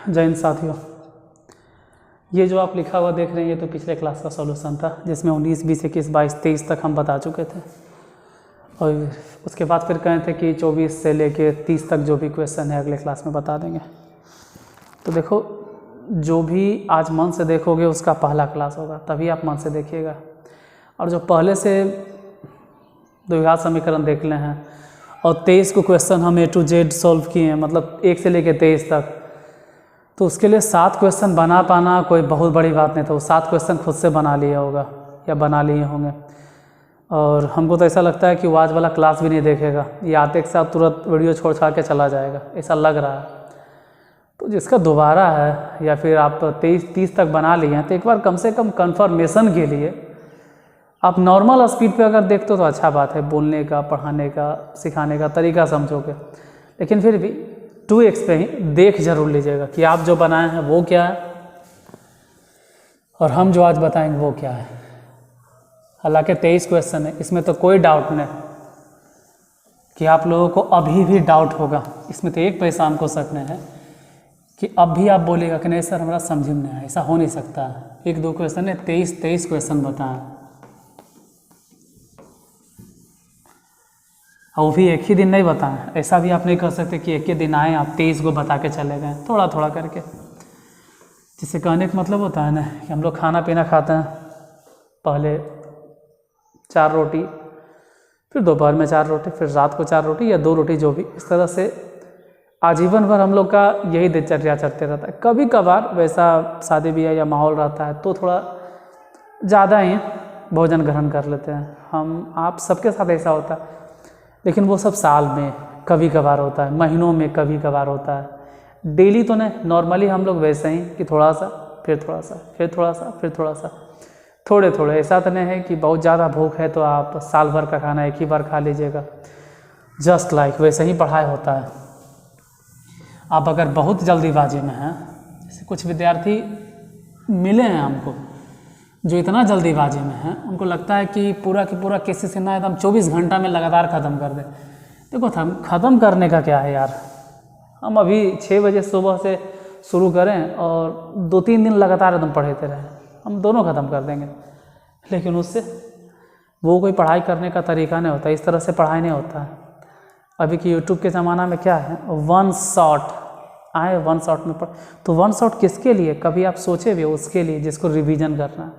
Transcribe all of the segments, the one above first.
जय हिंद साथियों, ये जो आप लिखा हुआ देख रहे हैं ये तो पिछले क्लास का सॉल्यूशन था जिसमें 19, 20, 21, 22, 23 तक हम बता चुके थे। और उसके बाद फिर कहे थे कि 24 से लेके 30 तक जो भी क्वेश्चन है अगले क्लास में बता देंगे। तो देखो, जो भी आज मन से देखोगे उसका पहला क्लास होगा, तभी आप मन से देखिएगा। और जो पहले से द्विघात समीकरण देख ले हैं और 23 को क्वेश्चन हम A to Z सॉल्व किए हैं, मतलब 1 से लेके 23 तक, तो उसके लिए 7 क्वेश्चन बना पाना कोई बहुत बड़ी बात नहीं था। वो 7 क्वेश्चन खुद से बना लिया होगा या बना लिए होंगे। और हमको तो ऐसा लगता है कि वो आज वाला क्लास भी नहीं देखेगा, ये आते के साथ तुरंत वीडियो छोड़ छाड़ के चला जाएगा, ऐसा लग रहा है। तो जिसका दोबारा है या फिर आप 23-30 तक बना लिए हैं तो एक बार कम से कम कंफर्मेशन के लिए आप नॉर्मल स्पीड पे अगर देखते हो तो अच्छा बात है। बोलने का, पढ़ाने का, सिखाने का तरीका समझोगे, लेकिन फिर भी 2x पे ही देख जरूर लीजिएगा कि आप जो बनाए हैं वो क्या है और हम जो आज बताएंगे वो क्या है। हालांकि 23 क्वेश्चन है, इसमें तो कोई डाउट नहीं कि आप लोगों को अभी भी डाउट होगा। इसमें तो एक पैसा हमको शक नहीं है कि अब भी आप बोलेगा कि नहीं सर हमारा समझ में नहीं आया, ऐसा हो नहीं सकता। 1-2 क्वेश्चन है, 23 क्वेश्चन बताएं और वो भी एक ही दिन नहीं बताएं। ऐसा भी आप नहीं कर सकते कि एक ही दिन आए आप 23 को बता के चले गए, थोड़ा थोड़ा करके। जिससे कहने का मतलब होता है ना कि हम लोग खाना पीना खाते हैं, पहले 4 रोटी, फिर दोपहर में 4 रोटी, फिर रात को 4 रोटी या 2 रोटी, जो भी, इस तरह से आजीवन भर हम लोग का यही दिनचर्या चलते रहता है। कभी कभार वैसा शादी ब्याह या माहौल रहता है तो थोड़ा ज़्यादा ही भोजन ग्रहण कर लेते हैं हम, आप सबके साथ ऐसा होता है। लेकिन वो सब साल में कभी कभार होता है, महीनों में कभी कभार होता है, डेली तो नहीं। नॉर्मली हम लोग वैसे ही कि थोड़ा सा, फिर थोड़ा सा, फिर थोड़ा सा, फिर थोड़ा सा, थोड़े थोड़े। ऐसा तो नहीं है कि बहुत ज़्यादा भूख है तो आप साल भर का खाना एक ही बार खा लीजिएगा। जस्ट लाइक वैसे ही पढ़ाई होता है। आप अगर बहुत जल्दीबाजी में हैं, जैसे कुछ विद्यार्थी मिले हैं हमको जो इतना जल्दीबाजी में हैं, उनको लगता है कि पूरा की पूरा किसी से ना एकदम 24 घंटा में लगातार ख़त्म कर दे। देखो ख़त्म करने का क्या है यार, हम अभी 6 बजे सुबह से शुरू करें और 2-3 दिन लगातार एकदम पढ़ते रहें, हम दोनों ख़त्म कर देंगे। लेकिन उससे वो कोई पढ़ाई करने का तरीका नहीं होता, इस तरह से पढ़ाई नहीं होता है। अभी की यूट्यूब के ज़माना में क्या है, 1 शॉट आए, 1 शॉट में पढ़। तो 1 शॉट किसके लिए, कभी आप सोचे भी उसके लिए जिसको रिवीजन करना है।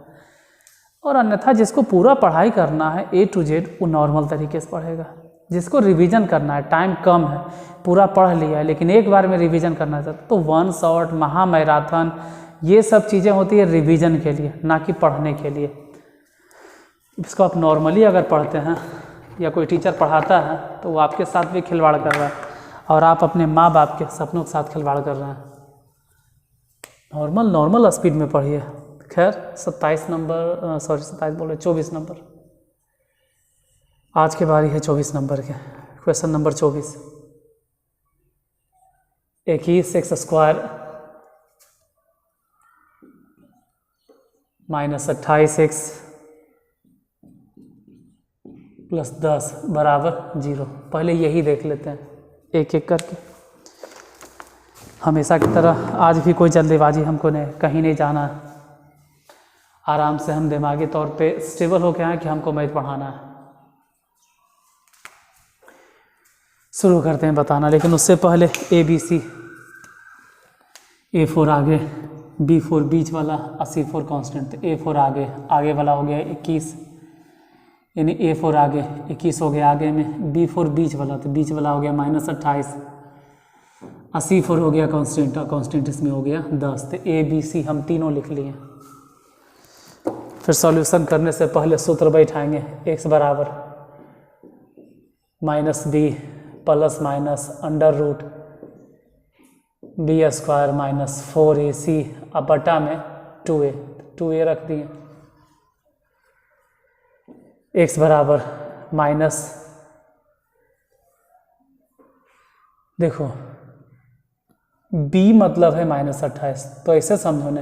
और अन्यथा जिसको पूरा पढ़ाई करना है A to Z, वो नॉर्मल तरीके से पढ़ेगा। जिसको रिवीजन करना है, टाइम कम है, पूरा पढ़ लिया है लेकिन एक बार में रिवीजन करना चाहता तो 1 शॉट, महा मैराथन, ये सब चीज़ें होती है रिवीजन के लिए, ना कि पढ़ने के लिए। इसको आप नॉर्मली अगर पढ़ते हैं या कोई टीचर पढ़ाता है तो वो आपके साथ भी खिलवाड़ कर रहा है और आप अपने माँ बाप के सपनों के साथ खिलवाड़ कर रहे हैं। नॉर्मल स्पीड में पढ़िए। खैर 27 बोले 24 नंबर, आज की बारी है 24 नंबर के। Question number 24, 21x² -28x + 10 = 0। पहले यही देख लेते हैं एक एक करके। हमेशा की तरह आज भी कोई जल्दीबाजी हमको नहीं, कहीं नहीं जाना है। आराम से हम दिमागी तौर पे स्टेबल हो के आए कि हमको मैथ पढ़ाना है। शुरू करते हैं बताना, लेकिन उससे पहले ABC, A4 आगे, B4 बीच वाला, C4 कांस्टेंट। तो A4 आगे वाला हो गया 21, यानी A4 आगे 21 हो गया आगे में। B4 बीच वाला, तो बीच वाला हो गया -28, C4 हो गया कांस्टेंट, और कांस्टेंट इसमें हो गया 10। तो ABC हम तीनों लिख लिए। फिर सॉल्यूशन करने से पहले सूत्र बैठाएंगे। x = -b + -√b² - 4ac अब बटा में 2a रख दिए। x = देखो b मतलब है -28, तो ऐसे समझो ने,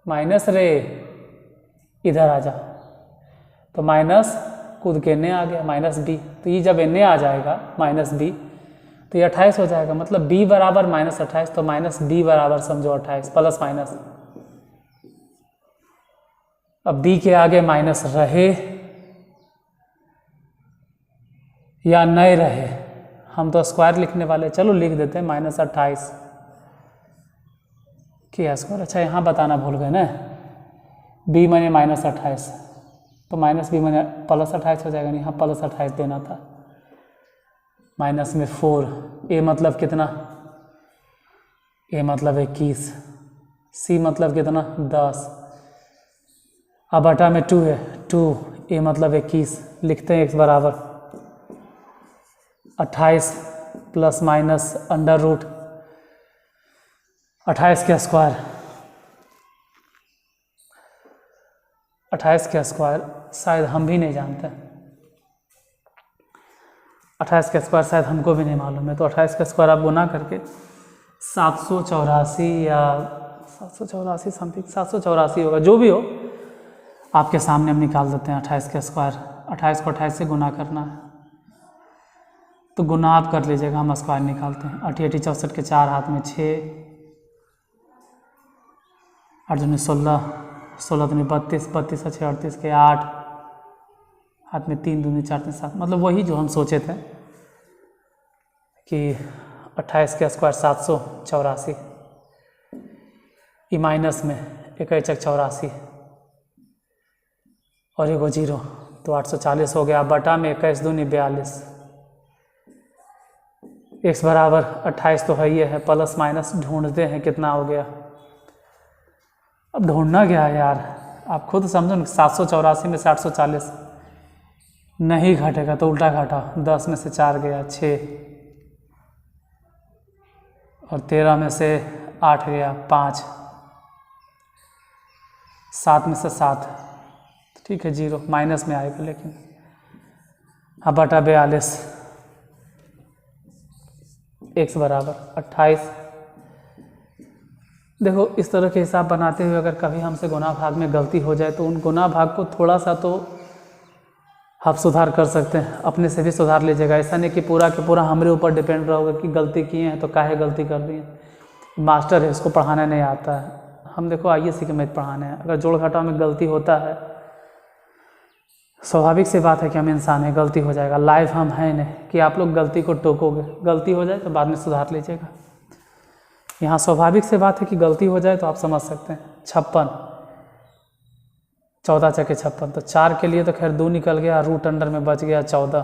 माइनस रे इधर आ जा, तो माइनस कूद के एने आ गया -b। तो ये जब एने आ जाएगा -b तो ये 28 हो जाएगा, मतलब b बराबर -28, तो माइनस b बराबर समझो 28 प्लस माइनस। अब b के आगे माइनस रहे या नहीं रहे, हम तो स्क्वायर लिखने वाले, चलो लिख देते हैं -28 के स्क्वायर। अच्छा यहाँ बताना भूल गए ना, b मैंने -28, तो माइनस b मैंने +28 हो जाएगा, नहीं यहाँ +28 देना था। माइनस में 4, a मतलब कितना, a मतलब 21, c मतलब कितना 10, अब बटा में 2 है, 2 a मतलब 21, लिखते हैं x बराबर 28 प्लस माइनस अंडर रूट 28 का स्क्वायर, 28 का स्क्वायर शायद हम भी नहीं जानते, 28 का स्क्वायर शायद हमको भी नहीं मालूम है। तो 28 का स्क्वायर आप गुना करके 784 या 784 समथिंग 784 होगा, जो भी हो आपके सामने हम निकाल देते हैं 28 का स्क्वायर। 28 को 28 से गुना करना है, तो गुना आप कर लीजिएगा, हम स्क्वायर निकालते हैं। 8 8 64 के 4 हाथ में 6, 8 दूनी 16, 16 दूनी 32, 32 6 38 के 8 हाथ में 3 दूनी 4 3 7, मतलब वही जो हम सोचे थे कि 28 का स्क्वायर 784, ई माइनस में 1 1 84 और एगो 0, तो 840 हो गया। बटा में 21 दूनी 42, x बराबर 28 तो है ही है, प्लस माइनस ढूंढते हैं कितना हो गया। अब ढूंढना क्या है यार, आप खुद समझो, 784 में से 840 नहीं घटेगा तो उल्टा घटा, 10 में से 4 गया 6, और 13 में से 8 गया 5, 7 में से 7, ठीक है 0 माइनस में आएगा लेकिन। अब बटा 42, x बराबर 28। देखो इस तरह के हिसाब बनाते हुए अगर कभी हमसे गुना भाग में गलती हो जाए तो उन गुना भाग को थोड़ा सा तो आप सुधार कर सकते हैं, अपने से भी सुधार लीजिएगा। ऐसा नहीं कि पूरा के पूरा हमारे ऊपर डिपेंड रहोगे कि गलती किए हैं तो काहे गलती कर दी है। मास्टर है, उसको पढ़ाना नहीं आता है, हम देखो IAC के मैथ पढ़ाने हैं। अगर जोड़ घटाव में गलती होता है, स्वाभाविक सी बात है कि हम इंसान हैं, गलती हो जाएगा। लाइव हम हैं नहीं कि आप लोग गलती को टोकोगे, गलती हो जाए तो बाद में सुधार लीजिएगा। यहाँ स्वाभाविक सी बात है कि गलती हो जाए तो आप समझ सकते हैं। 56, 14 चके 56, तो 4 के लिए तो खैर 2 निकल गया, रूट अंडर में बच गया 14,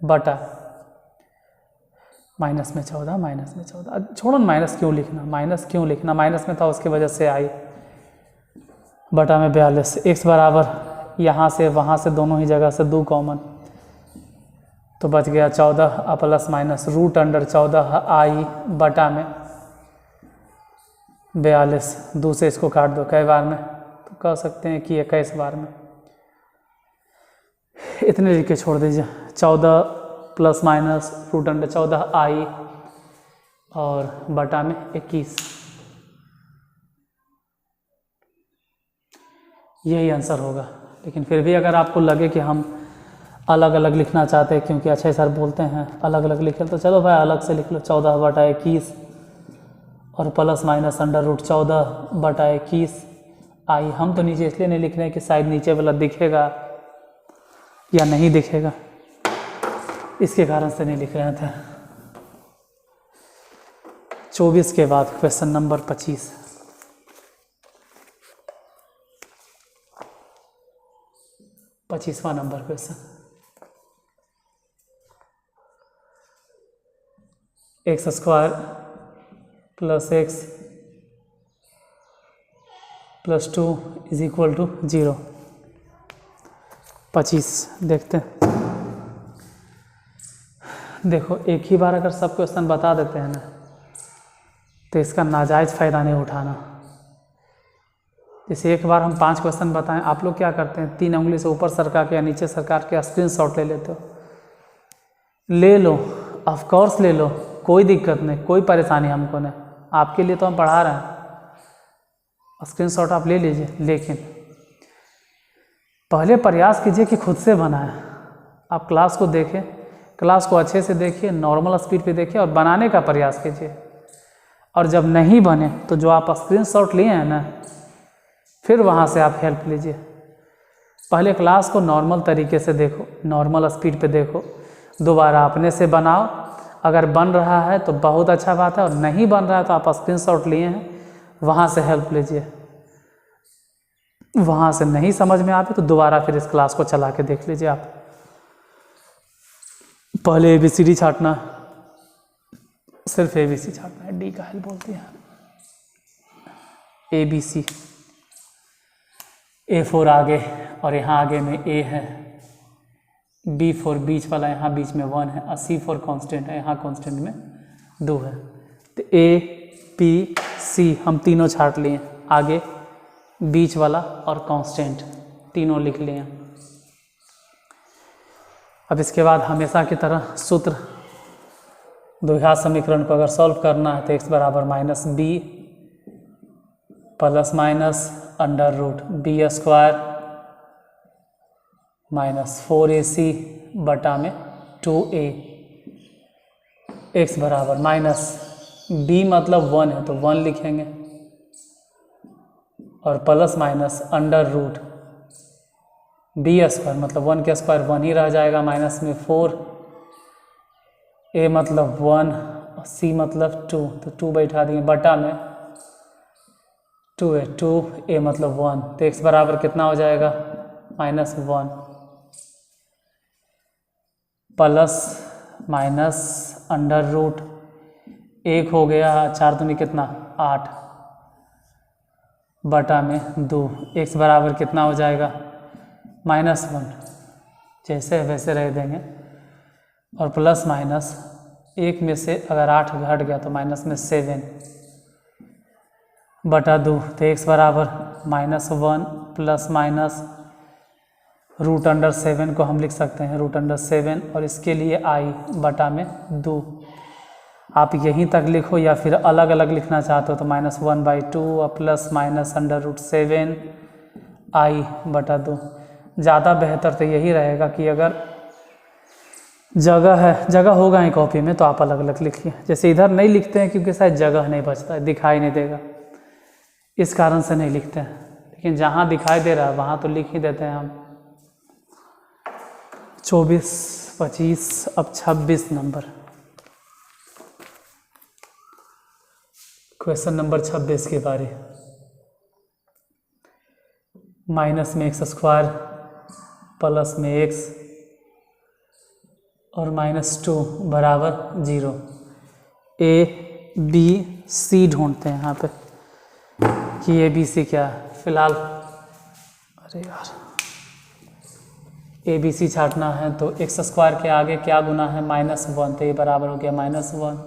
बटा माइनस में 14, माइनस में 14, छोड़ो माइनस क्यों लिखना, माइनस क्यों लिखना, माइनस में था उसकी वजह से आई, बटा में 42। x बराबर यहाँ से वहाँ से दोनों ही जगह से 2 कॉमन, तो बच गया 14 प्लस माइनस रूट अंडर 14 आई बटा में 42। 2 से इसको काट दो कई बार में, तो कह सकते हैं कि 21 बार में, इतने लिख के छोड़ दीजिए। 14 प्लस माइनस रूट अंडर 14 आई और बटा में 21, यही आंसर होगा। लेकिन फिर भी अगर आपको लगे कि हम अलग अलग लिखना चाहते हैं, क्योंकि अच्छे सर बोलते हैं अलग अलग लिखे, तो चलो भाई अलग से लिख लो, 14 बटा 21 और प्लस माइनस अंडर रूट 14 बटा 21 आई। हम तो नीचे इसलिए नहीं लिख रहे हैं कि शायद नीचे वाला दिखेगा या नहीं दिखेगा, इसके कारण से नहीं लिख रहे थे। 24 के बाद क्वेश्चन नंबर 25। पच्चीसवां number question, x square plus x plus 2 is equal to 0। 25 देखते हैं। देखो एक ही बार अगर सब क्वेश्चन बता देते हैं ना, तो इसका नाजायज़ फ़ायदा नहीं उठाना। जैसे एक बार हम 5 क्वेश्चन बताएं, आप लोग क्या करते हैं, 3 उंगली से ऊपर सरका के या नीचे सरका के स्क्रीनशॉट ले लेते हो। ले लो, ऑफ कोर्स ले लो, कोई दिक्कत नहीं, कोई परेशानी हमको नहीं, आपके लिए तो हम पढ़ा रहे हैं, स्क्रीनशॉट आप ले लीजिए। लेकिन पहले प्रयास कीजिए कि खुद से बनाएं। आप क्लास को देखें, क्लास को अच्छे से देखिए, नॉर्मल स्पीड पे देखिए और बनाने का प्रयास कीजिए। और जब नहीं बने तो जो आप स्क्रीनशॉट लिए हैं ना, फिर वहाँ से आप हेल्प लीजिए। पहले क्लास को नॉर्मल तरीके से देखो, नॉर्मल स्पीड पे देखो, दोबारा अपने से बनाओ। अगर बन रहा है तो बहुत अच्छा बात है, और नहीं बन रहा है तो आप स्क्रीनशॉट लिए हैं, वहाँ से हेल्प लीजिए। वहाँ से नहीं समझ में आती तो दोबारा फिर इस क्लास को चला के देख लीजिए आप। पहले ABCD छाटना, सिर्फ ABC छाटना है, D का हेल्प बोलती है। ABC, A फॉर आगे, और यहाँ आगे में A है, B फॉर बीच वाला, यहाँ बीच में 1 है, और C फॉर कांस्टेंट है, यहाँ कांस्टेंट में 2 है। तो A B C हम तीनों छाट लिए, आगे बीच वाला और कांस्टेंट तीनों लिख लिए। अब इसके बाद हमेशा की तरह सूत्र, द्विघात समीकरण को अगर सॉल्व करना है तो x बराबर -b plus minus under root b square -4ac बटा में 2a, x बराबर -b मतलब 1 है तो 1 लिखेंगे, और plus minus under root b square मतलब 1 के स्क्वायर 1 ही रह जाएगा, माइनस में 4, a मतलब 1 और c मतलब 2 तो 2 बैठा दिए, बटा में 2a, 2a मतलब 1 तो x बराबर कितना हो जाएगा -1 प्लस माइनस अंडर रूट 1 हो गया, 4 दूनी कितना 8 बटा में 2, x बराबर कितना हो जाएगा -1, जैसे वैसे रह देंगे, और प्लस माइनस 1 में से अगर 8 घट गया तो माइनस में 7 बटा 2 तो x बराबर -1 प्लस माइनस रूट अंडर 7 को हम लिख सकते हैं रूट अंडर 7, और इसके लिए i बटा में 2। आप यहीं तक लिखो या फिर अलग अलग लिखना चाहते हो तो -1/2 और plus minus under root 7 i बटा 2। ज़्यादा बेहतर तो यही रहेगा कि अगर जगह होगा ही कॉपी में तो आप अलग अलग लिखिए। जैसे इधर नहीं लिखते हैं क्योंकि शायद जगह नहीं बचता है, दिखाई नहीं देगा, इस कारण से नहीं लिखते हैं, लेकिन जहाँ दिखाई दे रहा है वहाँ तो लिख ही देते हैं हम। 24, 25, अब 26 नंबर, क्वेश्चन नंबर 26 की बारी। माइनस में x स्क्वायर प्लस में x और -2 बराबर 0। A B C ढूंढते हैं यहाँ पे कि A B C क्या है। फिलहाल अरे यार A B C छाटना है तो x स्क्वायर के आगे क्या गुना है -1 तो ये बराबर हो गया -1।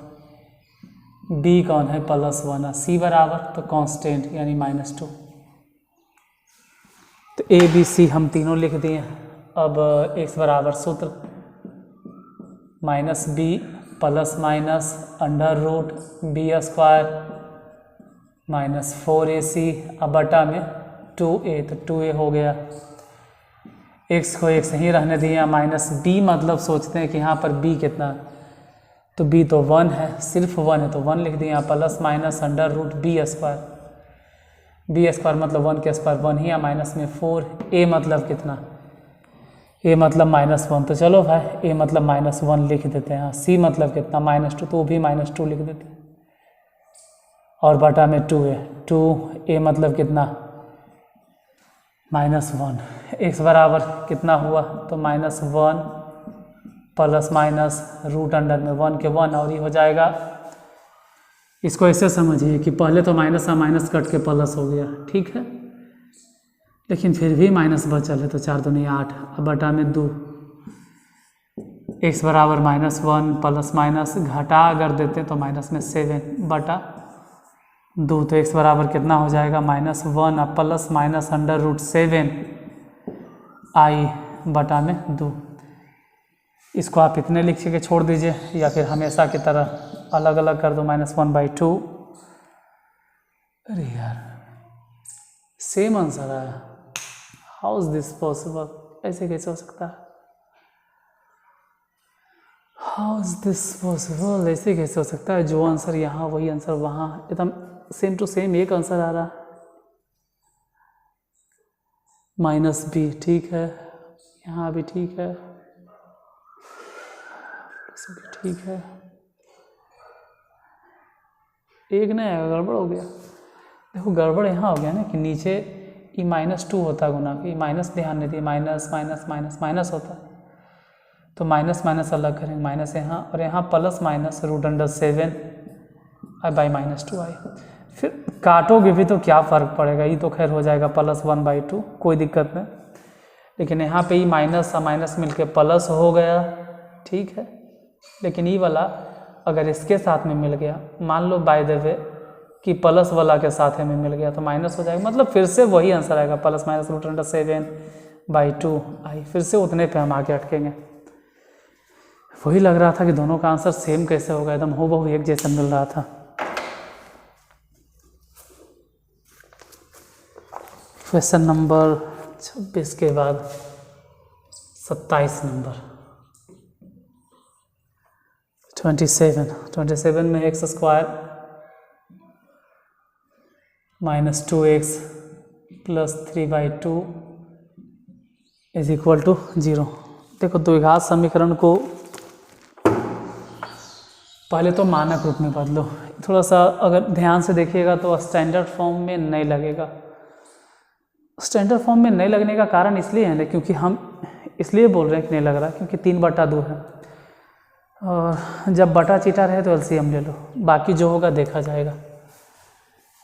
B कौन है +1 है, C बराबर तो कांस्टेंट यानी -2। तो A B C हम तीनों लिख दिए। अब x बराबर सूत्र -b plus minus under root b square -4ac अब बटा में 2a तो 2a हो गया। x को x ही रहने दिया, -b मतलब सोचते हैं कि यहाँ पर b कितना है तो b तो 1 है, सिर्फ 1 है तो 1 लिख दिया, plus minus under root b square मतलब 1 के स्क्वायर 1 ही है, माइनस में 4। a मतलब कितना, a मतलब -1 तो चलो भाई a मतलब -1 लिख देते हैं। c मतलब कितना -2 तो भी -2 लिख देते हैं, और बटा में 2a मतलब कितना -1। x बराबर कितना हुआ तो -1 प्लस माइनस रूट अंडर में 1 के 1 और ये हो जाएगा। इसको ऐसे समझिए कि पहले तो माइनस और माइनस कट के प्लस हो गया, ठीक है, लेकिन फिर भी माइनस बचल है तो 4 दूनी 8 अब बटा में 2। x बराबर -1 प्लस माइनस घटा अगर देते तो माइनस में 7 बटा 2 तो x बराबर कितना हो जाएगा -1 और plus minus under root 7 i बटा में 2। इसको आप इतने लिख के छोड़ दीजिए या फिर हमेशा की तरह अलग अलग कर दो -1/2। अरे यार सेम आंसर आया, हाउ इज दिस पॉसिबल, ऐसे कैसे हो सकता है। हाउ इज दिस पॉसिबल, ऐसे कैसे हो सकता है? जो आंसर यहाँ वही आंसर वहाँ, एकदम सेम टू सेम एक आंसर आ रहा। -b ठीक है, यहाँ भी ठीक है, ठीक है, एक नहीं आएगा, गड़बड़ हो गया। देखो गड़बड़ यहाँ हो गया ना कि नीचे ये -2 होता गुना, कि माइनस ध्यान नहीं दिए, माइनस माइनस माइनस माइनस होता, तो माइनस माइनस अलग करेंगे, माइनस यहाँ और यहाँ प्लस माइनस √7 बाई -2 आई। फिर काटोगे भी तो क्या फ़र्क पड़ेगा, ये तो खैर हो जाएगा +1/2, कोई दिक्कत नहीं। लेकिन यहाँ पे ये माइनस और माइनस मिलके प्लस हो गया, ठीक है। लेकिन ये वाला अगर इसके साथ में मिल गया, मान लो बाय द वे कि प्लस वाला के साथ में मिल गया तो माइनस हो जाएगा, मतलब फिर से वही आंसर आएगा, प्लस माइनस √7/2 आई। फिर से उतने पे हम आके अटकेंगे। वही लग रहा था कि दोनों का आंसर सेम कैसे होगा, एकदम हूबहू एक जैसा मिल रहा था। क्वेश्चन नंबर 26 के बाद 27 नंबर 27 में x² -2x + 3/2 = 0। देखो द्विघात समीकरण को पहले तो मानक रूप में बदलो। थोड़ा सा अगर ध्यान से देखिएगा तो स्टैंडर्ड फॉर्म में नहीं लगेगा। स्टैंडर्ड फॉर्म में नहीं लगने का कारण इसलिए है ना, क्योंकि हम इसलिए बोल रहे हैं कि नहीं लग रहा, क्योंकि 3/2 है, और जब बटा चीटा रहे तो एलसीएम ले लो, बाकी जो होगा देखा जाएगा।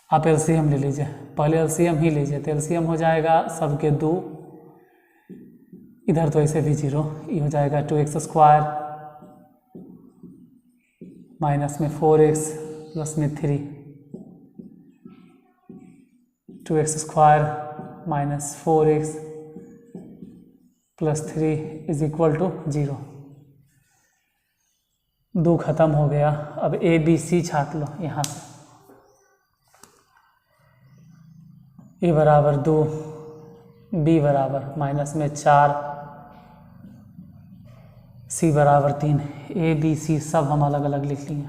आप एलसीएम ले लीजिए, पहले एलसीएम ही लीजिए, तो एलसीएम हो जाएगा सबके 2, इधर तो ऐसे भी 0, ये हो जाएगा 2x² माइनस में 4x प्लस में 3, 2x² माइनस 4x प्लस 3 = 0। 2 खत्म हो गया। अब ए बी सी छाट लो यहाँ से, ए बराबर 2, बी बराबर माइनस में 4, सी बराबर 3। ए बी सी सब हम अलग अलग लिख लिए।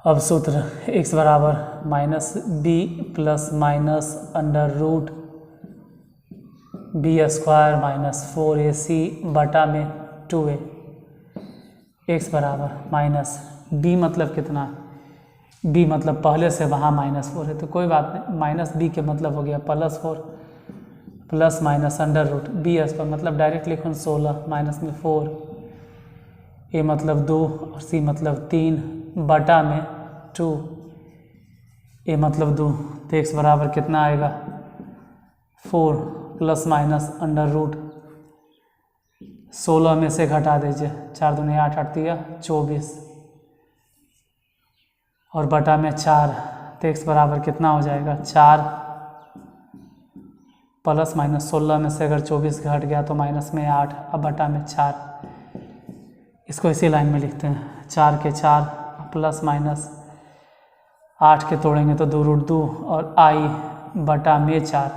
अब सूत्र x बराबर -b plus minus √b² minus 4ac बटा में 2a। x बराबर -b मतलब कितना, b मतलब पहले से वहाँ -4 है तो कोई बात नहीं, -b के मतलब हो गया +4 प्लस माइनस √b² मतलब डायरेक्ट लिखो 16 माइनस में 4, a मतलब 2 और c मतलब 3 बटा में 2, a मतलब 2, तो x बराबर कितना आएगा 4 प्लस माइनस √ 16 में से घटा दीजिए, 4 दूनी 8, 8 दिया 24 और बटा में 4, तो x बराबर कितना हो जाएगा 4 प्लस माइनस 16 में से अगर 24 घट गया तो माइनस में 8, अब बटा में 4। इसको इसी लाइन में लिखते हैं, 4 के 4 प्लस माइनस 8 के तोड़ेंगे तो 2√2 और i बटा में 4।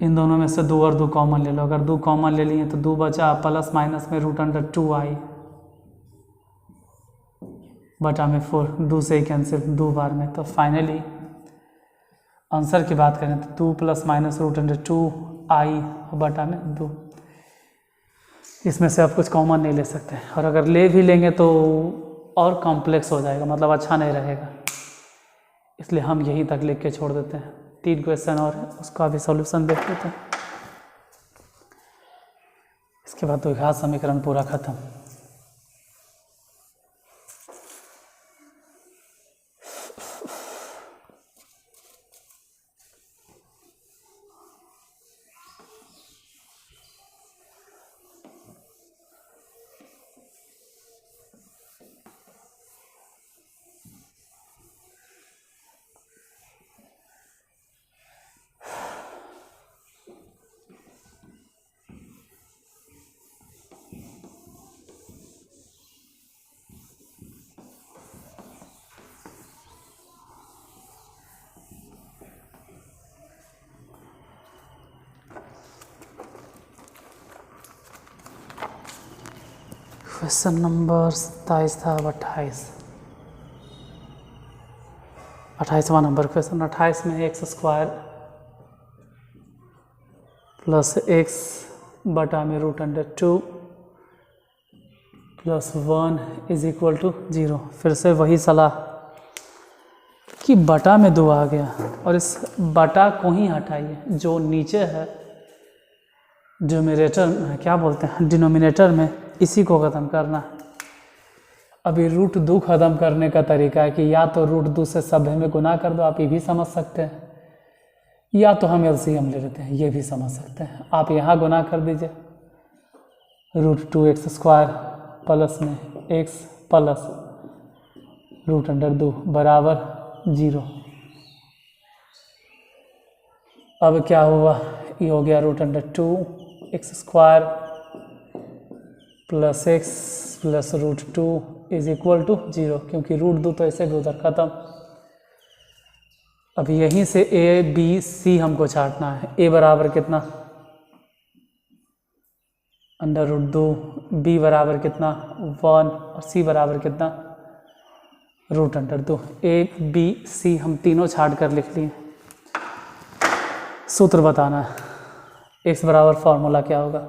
इन दोनों में से 2 और 2 कॉमन ले लो, अगर 2 कॉमन ले लिए तो 2 बचा, प्लस माइनस में √2i बटा में 4, 2 से ही कैंसिल 2 बार में। तो फाइनली आंसर की बात करें तो 2 प्लस माइनस √2i बटा में 2। इसमें से आप कुछ कॉमन नहीं ले सकते, और अगर ले भी लेंगे तो और कॉम्प्लेक्स हो जाएगा, मतलब अच्छा नहीं रहेगा, इसलिए हम यहीं तक लिख के छोड़ देते हैं। 3 क्वेश्चन और है, उसका भी सॉल्यूशन देख लेते हैं, इसके बाद तो घात समीकरण पूरा खत्म। क्वेश्चन नंबर 27 था, अब 28वां नंबर। क्वेश्चन 28 में एक्स स्क्वायर प्लस एक्स बटा में √2 प्लस 1 इज इक्वल टू 0। फिर से वही सलाह कि बटा में 2 आ गया और इस बटा को ही हटाइए, जो नीचे है न्यूमरेटर में, क्या बोलते हैं, डिनोमिनेटर में, इसी को ख़त्म करना है। अभी √2 ख़त्म करने का तरीका है कि या तो √2 से सभ्य में गुना कर दो, आप ये भी समझ सकते हैं, या तो हम एलसीएम ले लेते हैं, ये भी समझ सकते हैं। आप यहाँ गुना कर दीजिए, √2x² प्लस में x प्लस √2 बराबर 0। अब क्या हुआ, ये हो गया √2x² plus x plus √2 is equal to 0, क्योंकि √2 तो ऐसे भी उधर खत्म। अब यहीं से a b c हमको छांटना है। a बराबर कितना, √2, b बराबर कितना 1 और c बराबर कितना √2। a b c हम तीनों छाट कर लिख लिए। सूत्र बताना है, x बराबर फॉर्मूला क्या होगा,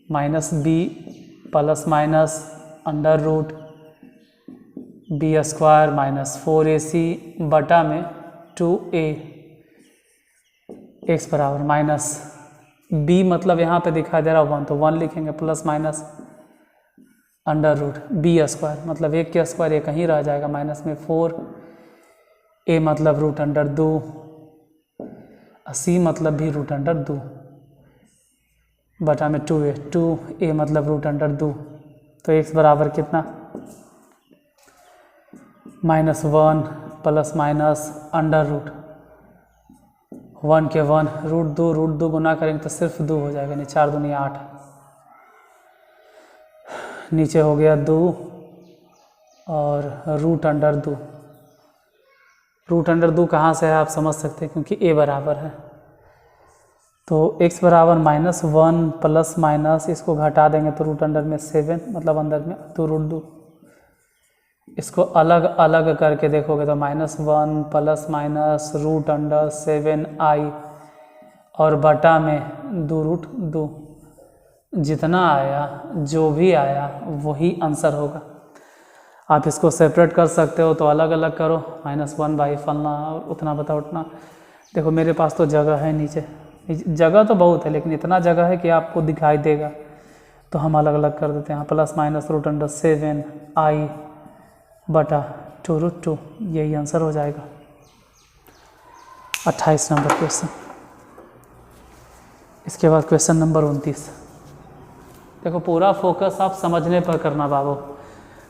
-b plus minus √b² minus 4ac बटा में 2a। x बराबर माइनस b मतलब यहाँ पे दिखाई दे रहा 1, तो 1 लिखेंगे, प्लस माइनस √b² मतलब 1 के स्क्वायर, ये कहीं रह जाएगा, माइनस में 4a मतलब √2, c मतलब भी √2 बटा में 2a मतलब √2। तो x बराबर कितना, -1 प्लस माइनस √1 के 1 √2 गुना करेंगे तो सिर्फ 2 हो जाएगा, नहीं 4 दूनी 8, नीचे हो गया 2 और √2 कहाँ से है आप समझ सकते हैं, क्योंकि a बराबर है। तो x बराबर -1 प्लस माइनस, इसको घटा देंगे तो √2 में 7 मतलब अंदर में 2√2। इसको अलग अलग करके देखोगे तो -1 प्लस माइनस √7i और बटा में 2√2। जितना आया, जो भी आया वही आंसर होगा। आप इसको सेपरेट कर सकते हो तो अलग अलग करो, -1 फलना और उतना बता उतना। देखो मेरे पास तो जगह है नीचे, जगह तो बहुत है लेकिन इतना जगह है कि आपको दिखाई देगा, तो हम अलग अलग कर देते हैं। प्लस माइनस √7i बटा 2√2, यही आंसर हो जाएगा 28 नंबर क्वेश्चन। इसके बाद क्वेश्चन नंबर 29। देखो पूरा फोकस आप समझने पर करना बाबू,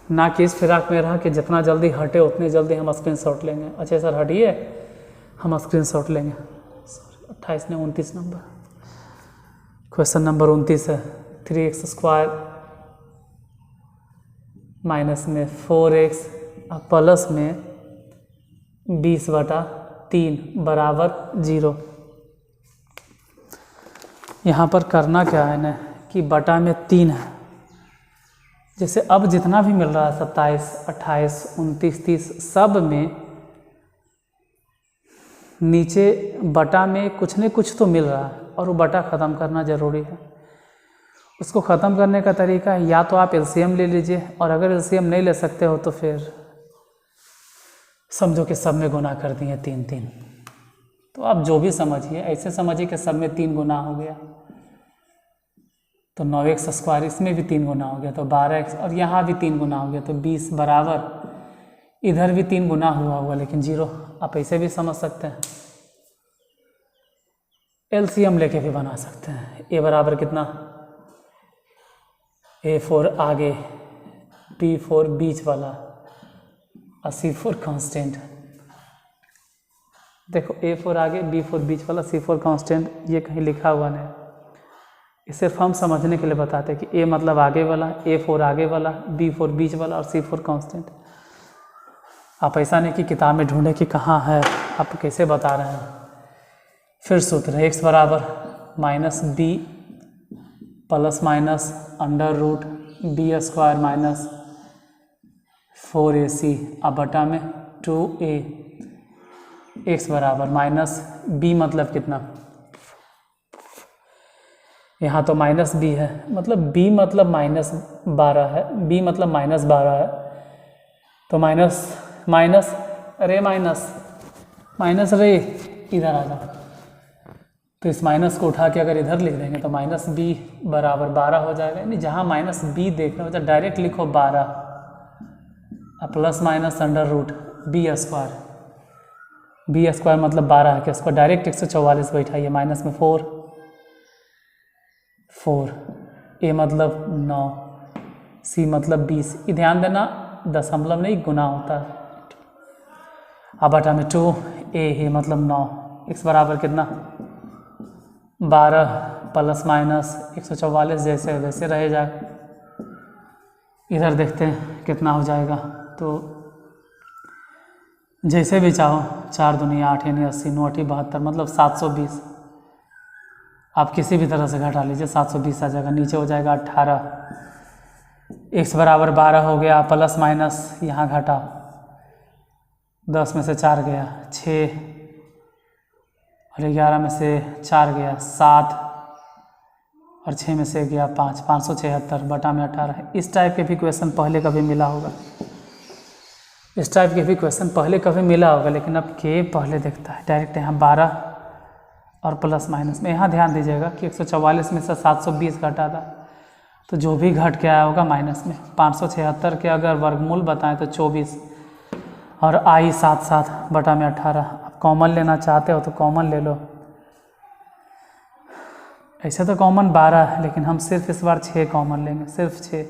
ना कि इस फिराक में रहा कि जितना जल्दी हटे उतनी जल्दी हम स्क्रीनशॉट लेंगे। अच्छा सर हटिए, हम स्क्रीनशॉट लेंगे। 28 ने 29 नंबर। क्वेश्चन नंबर 29 है 3x² माइनस में 4x प्लस में 20/3 बराबर 0। यहाँ पर करना क्या है ना कि बटा में 3 है, जैसे अब जितना भी मिल रहा है 27, 28, 29, 30 सब में नीचे बटा में कुछ न कुछ तो मिल रहा है और वो बटा ख़त्म करना ज़रूरी है। उसको ख़त्म करने का तरीका है, या तो आप एलसीएम ले लीजिए, और अगर एलसीएम नहीं ले सकते हो तो फिर समझो कि सब में गुना कर दिए 3-3। तो आप जो भी समझिए, ऐसे समझिए कि सब में 3 गुना हो गया तो 9x² इसमें भी 3 गुना हो गया तो 12x, और यहाँ भी 3 गुना हो गया तो 20 बराबर, इधर भी 3 गुना हुआ होगा लेकिन 0। आप ऐसे भी समझ सकते हैं, एलसीएम लेके भी बना सकते हैं। a बराबर कितना, a4 आगे, b4 बीच वाला और c4 कांस्टेंट। देखो a4 आगे, b4 बीच वाला, c4 कांस्टेंट, ये कहीं लिखा हुआ नहीं, ये सिर्फ हम समझने के लिए बताते हैं कि a मतलब आगे वाला, a4 आगे वाला, b4 बीच वाला और c4 कांस्टेंट। आप ऐसा नहीं कि किताब में ढूंढे कि कहाँ है, आप कैसे बता रहे हैं। फिर सूत्र है x बराबर -b plus minus √2 b square minus 4ac अब बटा में 2a x बराबर माइनस b मतलब कितना, यहाँ तो माइनस b है, मतलब b मतलब -12 है, b मतलब -12 है, तो माइनस माइनस रे माइनस माइनस रे इधर आ जाओ, तो इस माइनस को उठा के अगर इधर लिख देंगे तो माइनस b बराबर 12 हो जाएगा। यानी जहाँ माइनस b देखना होता है डायरेक्ट लिखो 12 plus minus under root b square मतलब 12 है कि उसको डायरेक्ट 144 बैठाइए, माइनस में 4 a मतलब 9 c मतलब 20, ये ध्यान देना दशमलव नहीं गुना होता है। अब बटा में 2a है मतलब 9 x बराबर कितना 12 प्लस माइनस 144 जैसे वैसे रहेगा। इधर देखते हैं कितना हो जाएगा, तो जैसे भी चाहो 4 दूनी 8 यानी 80 9 8 72 मतलब 720, आप किसी भी तरह से घटा लीजिए 720 आ जाएगा। नीचे हो जाएगा 18 x बराबर 12 हो गया प्लस माइनस यहाँ घटा 10 में से 4 गया 6 और 11 में से 4 गया 7 और 6 में से गया 5 576 बटा में 18। इस टाइप के भी क्वेश्चन पहले कभी मिला होगा, इस टाइप के भी क्वेश्चन पहले कभी मिला होगा, लेकिन अब के पहले देखता है डायरेक्ट यहाँ 12 और प्लस माइनस में। यहाँ ध्यान दीजिएगा कि 144 में से 720 घटा था, तो जो भी घट के आया होगा माइनस में। 576 के अगर वर्गमूल बताएं तो 24 और आई 7 बटा में 18। अब कॉमन लेना चाहते हो तो कॉमन ले लो, ऐसे तो कॉमन 12 है लेकिन हम सिर्फ इस बार 6 कॉमन लेंगे, सिर्फ 6।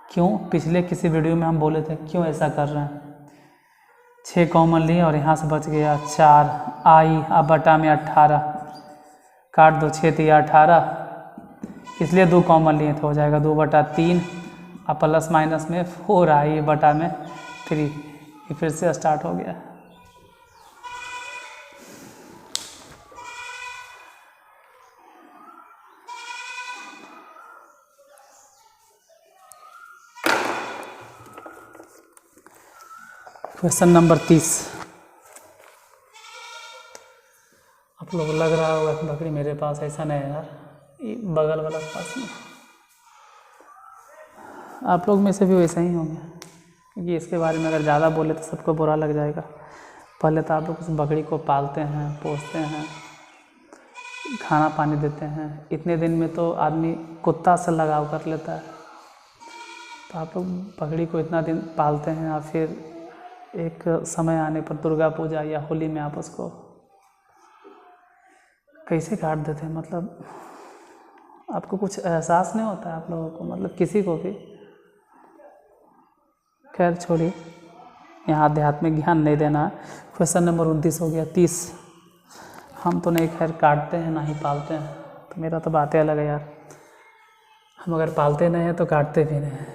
क्यों, पिछले किसी वीडियो में हम बोले थे क्यों ऐसा कर रहे हैं। 6 कॉमन लिए और यहाँ से बच गया 4 आई अब बटा में 18, काट दो 6 3 18, इसलिए 2 कॉमन लिए तो हो जाएगा 2 बटा 3 अब प्लस माइनस में 4 आई बटा में 3। ये फिर से स्टार्ट हो गया। Question number 30। आप लोग लग रहा होगा कि बकरी मेरे पास, ऐसा नहीं है यार, ये बगल वाला पास में। आप लोग में से भी वैसा ही होंगे, क्योंकि इसके बारे में अगर ज़्यादा बोले तो सबको बुरा लग जाएगा। पहले तो आप लोग उस बकरी को पालते हैं, पोसते हैं, खाना पानी देते हैं, इतने दिन में तो आदमी कुत्ता से लगाव कर लेता है। तो आप लोग बकरी को इतना दिन पालते हैं और फिर एक समय आने पर दुर्गा पूजा या होली में आप उसको कैसे काट देते हैं। मतलब आपको कुछ एहसास नहीं होता है आप लोगों को, मतलब किसी को भी। खैर छोड़िए, यहाँ आध्यात्मिक ज्ञान नहीं देना है। क्वेश्चन नंबर 29 हो गया। 30 हम तो नहीं खैर काटते हैं ना ही पालते हैं, तो मेरा तो बातें अलग है यार। हम अगर पालते नहीं हैं तो काटते भी नहीं हैं।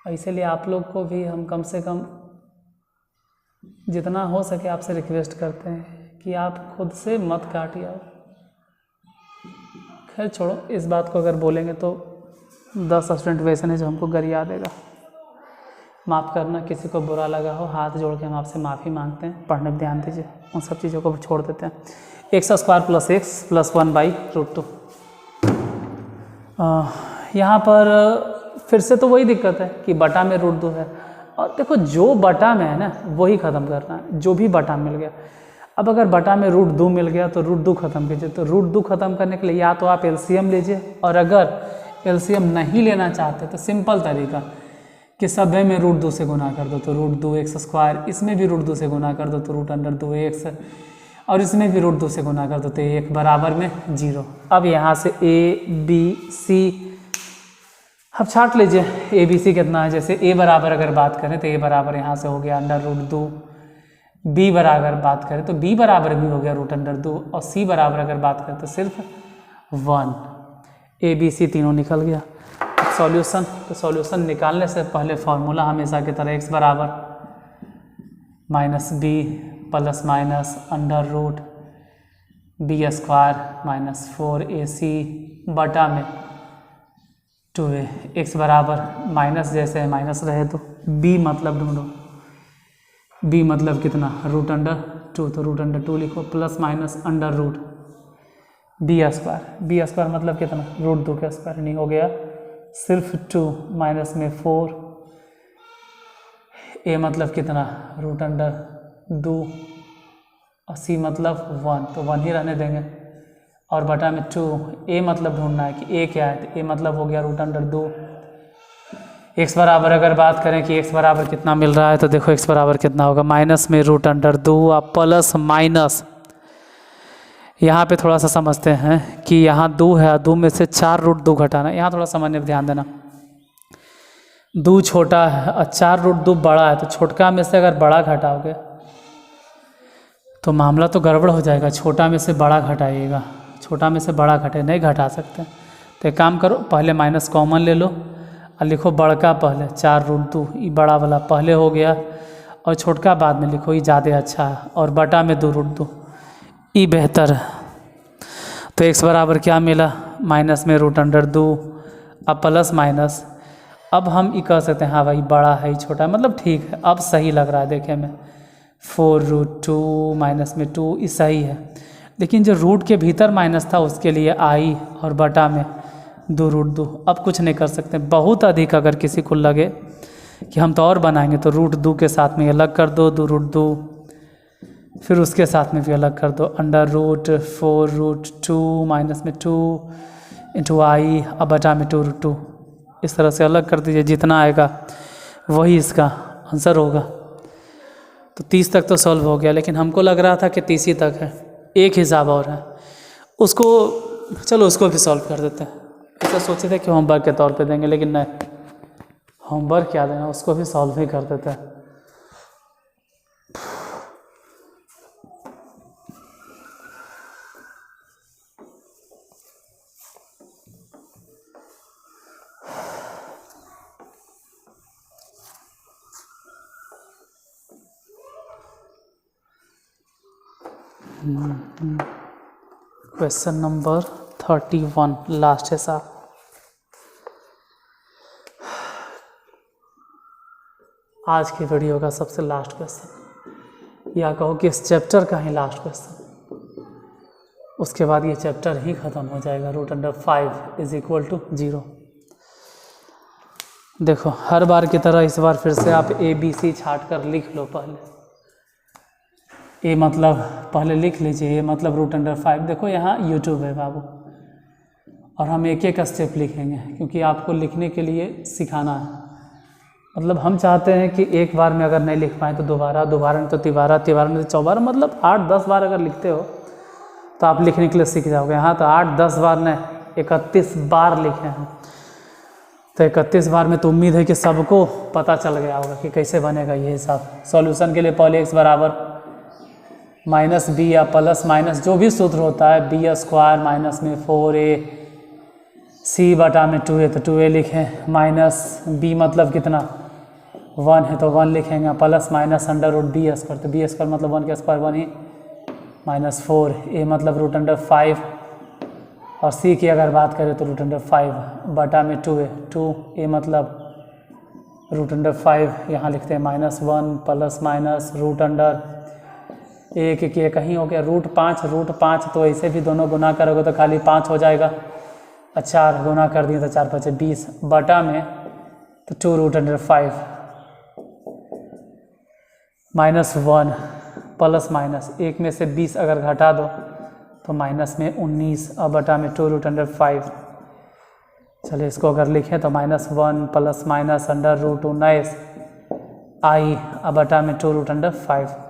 इसीलिए आप लोग को भी हम कम से कम जितना हो सके आपसे रिक्वेस्ट करते हैं कि आप खुद से मत काटिए। खैर छोड़ो, इस बात को अगर बोलेंगे तो 10 स्टूडेंट वैसे नहीं जो हमको गरिया देगा। माफ़ करना, किसी को बुरा लगा हो हाथ जोड़ के हम आपसे माफ़ी मांगते हैं। पढ़ने पर ध्यान दीजिए, उन सब चीज़ों को छोड़ देते हैं। X square plus x plus 1/√2। यहाँ पर फिर से तो वही दिक्कत है कि बटा में √2 है, और देखो जो बटा में है ना वही ख़त्म करना है, जो भी बटा मिल गया। अब अगर बटा में √2 मिल गया तो √2 ख़त्म कीजिए। तो √2 ख़त्म करने के लिए या तो आप एलसीएम लीजिए, और अगर एलसीएम नहीं लेना चाहते तो सिंपल तरीका कि सभे में √2 से गुना कर दो तो √2x², इसमें भी √2 से गुना कर दो तो √2x, और इसमें भी √2 से गुना कर दो तो 1 बराबर में 0। अब यहाँ से a b c अब छाट लीजिए a b c कितना है। जैसे a बराबर अगर बात करें तो a बराबर यहाँ से हो गया √2, b बराबर बात करें तो b बराबर भी हो गया √2, और c बराबर अगर बात करें तो सिर्फ 1। a b c तीनों निकल गया। सॉल्यूशन, तो सॉल्यूशन निकालने से पहले फॉर्मूला हमेशा की तरह x बराबर -b plus minus √b² -4ac बटा में 2a। x बराबर माइनस जैसे है माइनस रहे तो b मतलब ढूंढो। b मतलब कितना, रूट अंडर 2, तो रूट अंडर 2 लिखो plus minus under root b square मतलब कितना, रूट 2 का स्क्वायर, नहीं हो गया सिर्फ 2 माइनस में 4, a मतलब कितना, रूट अंडर 2 और c मतलब 1, तो 1 ही रहने देंगे और बटा में 2। a मतलब ढूंढना है कि a क्या है, तो a मतलब हो गया रूट अंडर 2। x बराबर अगर बात करें कि x बराबर कितना मिल रहा है तो देखो x बराबर कितना होगा, माइनस में रूट अंडर 2 और प्लस माइनस, यहाँ पे थोड़ा सा समझते हैं कि यहाँ 2 है, 2 में से 4 रूट 2 घटाना, यहाँ थोड़ा समझने पर ध्यान देना। 2 छोटा है और 4 रूट 2 बड़ा है, तो छोटका में से अगर बड़ा घटाओगे तो मामला तो गड़बड़ हो जाएगा। छोटा में से बड़ा घटाइएगा, छोटा में से बड़ा घटे, नहीं घटा सकते। तो एक काम करो, पहले माइनस कॉमन ले लो और लिखो बड़का पहले, 4 रूट 2, ये बड़ा वाला पहले हो गया और छोटका बाद में लिखो, ये ज़्यादा अच्छा है, और बटा में 2 रूट 2, ये बेहतर है। तो x बराबर क्या मिला, माइनस में रूट अंडर 2 अब प्लस माइनस, अब हम ये कह सकते हैं हाँ भाई बड़ा है, छोटा है, मतलब ठीक है, अब सही लग रहा है देखे में। 4 रूट 2 माइनस में 2 ये सही है, लेकिन जो रूट के भीतर माइनस था उसके लिए आई और बटा में 2 रूट 2, अब कुछ नहीं कर सकते। बहुत अधिक अगर किसी को लगे कि हम तो और बनाएंगे तो रूट 2 के साथ में अलग कर दो, 2 रूट 2, फिर उसके साथ में भी अलग कर दो, अंडर रूट 4 रूट 2 माइनस में 2 इंटू आई अब बटा में 2 रूट 2, इस तरह से अलग कर दीजिए, जितना आएगा वही इसका आंसर होगा। तो 30 तक तो सॉल्व हो गया, लेकिन हमको लग रहा था कि 30 ही तक है, एक हिसाब और है उसको, चलो उसको भी सॉल्व कर देते हैं। ऐसा सोचे थे कि होमवर्क के तौर पे देंगे, लेकिन नहीं, होमवर्क क्या देना, उसको भी सॉल्व ही कर देते हैं। क्वेश्चन नंबर 31 लास्ट है साहब। आज की वीडियो का सबसे लास्ट क्वेश्चन, या कहो कि इस चैप्टर का ही लास्ट क्वेश्चन, उसके बाद ये चैप्टर ही ख़त्म हो जाएगा। Root under 5 is equal to 0। देखो हर बार की तरह इस बार फिर से आप ABC छाट कर लिख लो। पहले ए मतलब पहले लिख लीजिए, ए मतलब रूट अंडर 5। देखो यहाँ यूट्यूब है बाबू, और हम एक एक स्टेप लिखेंगे क्योंकि आपको लिखने के लिए सिखाना है। मतलब हम चाहते हैं कि एक बार में अगर नहीं लिख पाए तो दोबारा, दोबारा नहीं तो तिबारा, तिबारा नहीं तो चौबारा, मतलब 8-10 बार अगर लिखते हो तो आप लिखने के लिए सीख जाओगे। यहाँ तो 8-10 बार नहीं, 31 बार लिखे हैं। तो 31 बार में तो उम्मीद है कि सबको पता चल गया होगा कि कैसे बनेगा ये हिसाब। सॉल्यूशन के लिए पहले x बराबर माइनस बी या प्लस माइनस जो भी सूत्र होता है, बी स्क्वायर माइनस में 4a c बटा में 2a, तो 2a लिखें, माइनस b मतलब कितना 1 है तो 1 लिखेंगे, plus minus under root b square, तो बी स्क्वायर मतलब 1 का स्क्वायर 1 ही, माइनस 4, a मतलब रूट अंडर 5, और c की अगर बात करें तो रूट अंडर 5 बटा में 2a, 2a मतलब रूट अंडर 5, यहाँ लिखते हैं minus 1 plus minus root under एक के कहीं हो गया रूट 5, तो ऐसे भी दोनों गुना करोगे तो खाली 5 हो जाएगा, 4 गुना कर दिए तो 4 5 20 बटा में तो 2 root under 5 minus 1 plus minus, एक में से 20 अगर घटा दो तो माइनस में 19 और बटा में 2 रूट अंडर 5। चलिए इसको अगर लिखें तो minus 1 plus minus under root 19 i और बटा में 2 रूट अंडर 5।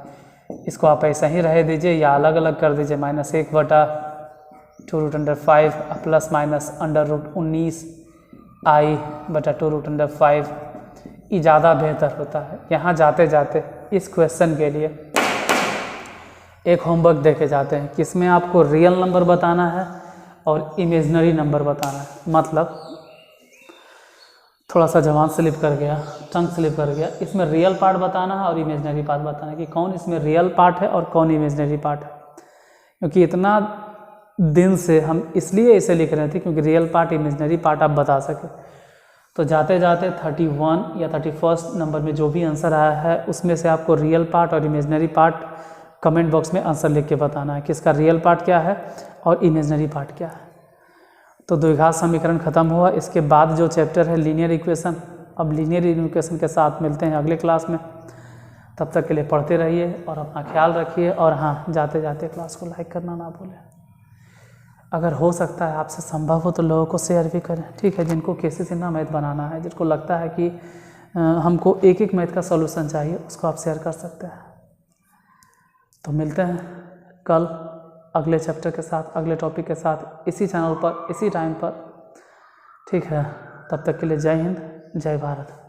इसको आप ऐसा ही रह दीजिए या अलग अलग कर दीजिए, माइनस 1 बटा 2 root under 5 plus minus under root 19 i बटा 2 रूट अंडर 5। ये ज़्यादा बेहतर होता है। यहाँ जाते जाते इस क्वेश्चन के लिए एक होमवर्क देके जाते हैं कि इसमें आपको रियल नंबर बताना है और इमेजनरी नंबर बताना है। मतलब थोड़ा सा जवान स्लिप कर गया, टंग स्लिप कर गया, इसमें रियल पार्ट बताना है और इमेजनरी पार्ट बताना है कि कौन इसमें रियल पार्ट है और कौन इमेजनरी पार्ट है। क्योंकि इतना दिन से हम इसलिए इसे लिख रहे थे क्योंकि रियल पार्ट इमेजनरी पार्ट आप बता सके। तो जाते जाते 31 या 31 नंबर में जो भी आंसर आया है उसमें से आपको रियल पार्ट और इमेजनरी पार्ट कमेंट बॉक्स में आंसर लिख के बताना है कि इसका रियल पार्ट क्या है और इमेजनरी पार्ट क्या है। तो द्विघात समीकरण खत्म हुआ। इसके बाद जो चैप्टर है लीनियर इक्वेशन, अब लीनियर इक्वेशन के साथ मिलते हैं अगले क्लास में। तब तक के लिए पढ़ते रहिए और अपना ख्याल रखिए। और हाँ, जाते जाते क्लास को लाइक करना ना भूलें। अगर हो सकता है आपसे संभव हो तो लोगों को शेयर भी करें, ठीक है। जिनको KC मैथ बनाना है, जिनको लगता है कि हमको एक एक मैथ का सॉल्यूशन चाहिए, उसको आप शेयर कर सकते हैं। तो मिलते हैं कल अगले चैप्टर के साथ, अगले टॉपिक के साथ, इसी चैनल पर, इसी टाइम पर, ठीक है। तब तक के लिए जय हिंद, जय भारत।